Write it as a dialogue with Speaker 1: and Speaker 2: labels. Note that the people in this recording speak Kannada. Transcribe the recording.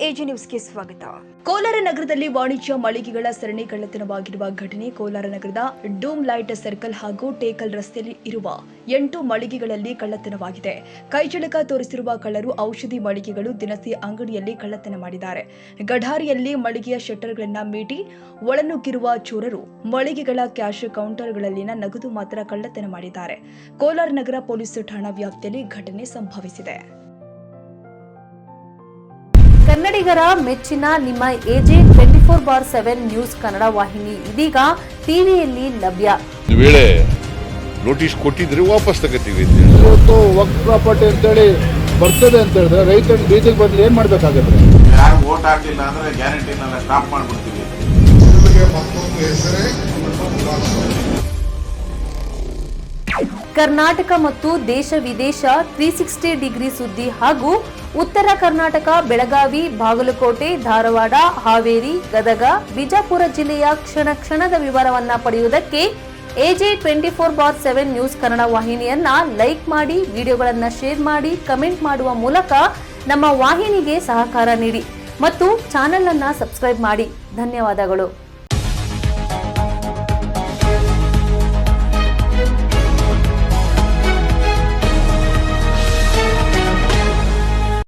Speaker 1: ಎಜಿ ನ್ಯೂಸ್ಗೆ ಸ್ವಾಗತ. ಕೋಲಾರ ನಗರದಲ್ಲಿ ವಾಣಿಜ್ಯ ಮಳಿಗೆಗಳ ಸರಣಿ ಕಳ್ಳತನವಾಗಿರುವ ಘಟನೆ. ಕೋಲಾರ ನಗರದ ಡೂಮ್ ಲೈಟ್ ಸರ್ಕಲ್ ಹಾಗೂ ಟೇಕಲ್ ರಸ್ತೆಯಲ್ಲಿ ಇರುವ 8 ಮಳಿಗೆಗಳಲ್ಲಿ ಕಳ್ಳತನವಾಗಿದೆ. ಕೈಚಳಕ ತೋರಿಸಿರುವ ಕಳ್ಳರು ಔಷಧಿ ಮಳಿಗೆಗಳು, ದಿನಸಿ ಅಂಗಡಿಯಲ್ಲಿ ಕಳ್ಳತನ ಮಾಡಿದ್ದಾರೆ. ಗಢಾರಿಯಲ್ಲಿ ಮಳಿಗೆಯ ಶಟರ್ಗಳನ್ನು ಮೀಟಿ ಒಳನುಗ್ಗಿರುವ ಚೋರರು ಮಳಿಗೆಗಳ ಕ್ಯಾಶ್ ಕೌಂಟರ್ಗಳಲ್ಲಿನ ನಗದು ಮಾತ್ರ ಕಳ್ಳತನ ಮಾಡಿದ್ದಾರೆ. ಕೋಲಾರ ನಗರ ಪೊಲೀಸ್ ಠಾಣಾ ವ್ಯಾಪ್ತಿಯಲ್ಲಿ ಘಟನೆ ಸಂಭವಿಸಿದೆ.
Speaker 2: ಕನ್ನಡಿಗರ ಮೆಚ್ಚಿನ ನಿಮ್ಮ ಎಜೆ 24/7 ನ್ಯೂಸ್ ಕನ್ನಡ ವಾಹಿನಿ ಇದೀಗ ಟಿವಿಯಲ್ಲಿ ಲಭ್ಯ.
Speaker 3: ವೇಳೆ ನೋಟಿಸ್ ಕೊಟ್ಟಿದ್ರೆ ವಾಪಸ್ ತಗೋತೀವಿ.
Speaker 4: ಇವತ್ತು ವಕ್ಫ್ ಪ್ರಾಪರ್ಟಿ ಅಂತೇಳಿ ಬರ್ತದೆ ಅಂತ ಹೇಳಿದ್ರೆ ರೈತರ ಬೀದಿಗೆ ಬಂದು ಏನ್ ಮಾಡ್ಬೇಕಾಗತ್ತೆ?
Speaker 5: ಯಾರು ವೋಟ್ ಹಾಕಲಿಲ್ಲ ಅಂದ್ರೆ ಗ್ಯಾರಂಟಿನೆಲ್ಲ ಸ್ಟಾಪ್ ಮಾಡ್ಬಿಡ್ತೀವಿ.
Speaker 2: ಕರ್ನಾಟಕ ಮತ್ತು ದೇಶ ವಿದೇಶ 360 ಡಿಗ್ರಿ ಸುದ್ದಿ ಹಾಗೂ ಉತ್ತರ ಕರ್ನಾಟಕ, ಬೆಳಗಾವಿ, ಬಾಗಲಕೋಟೆ, ಧಾರವಾಡ, ಹಾವೇರಿ, ಗದಗ, ಬಿಜಾಪುರ ಜಿಲ್ಲೆಯ ಕ್ಷಣ ಕ್ಷಣದ ವಿವರವನ್ನ ಪಡೆಯುವುದಕ್ಕೆ ಎಜೆ 24/7 ನ್ಯೂಸ್ ಕನ್ನಡ ವಾಹಿನಿಯನ್ನ ಲೈಕ್ ಮಾಡಿ, ವಿಡಿಯೋಗಳನ್ನ ಶೇರ್ ಮಾಡಿ, ಕಮೆಂಟ್ ಮಾಡುವ ಮೂಲಕ ನಮ್ಮ ವಾಹಿನಿಗೆ ಸಹಕಾರ ನೀಡಿ ಮತ್ತು ಚಾನೆಲ್ ಅನ್ನ ಸಬ್ಸ್ಕ್ರೈಬ್ ಮಾಡಿ. ಧನ್ಯವಾದಗಳು.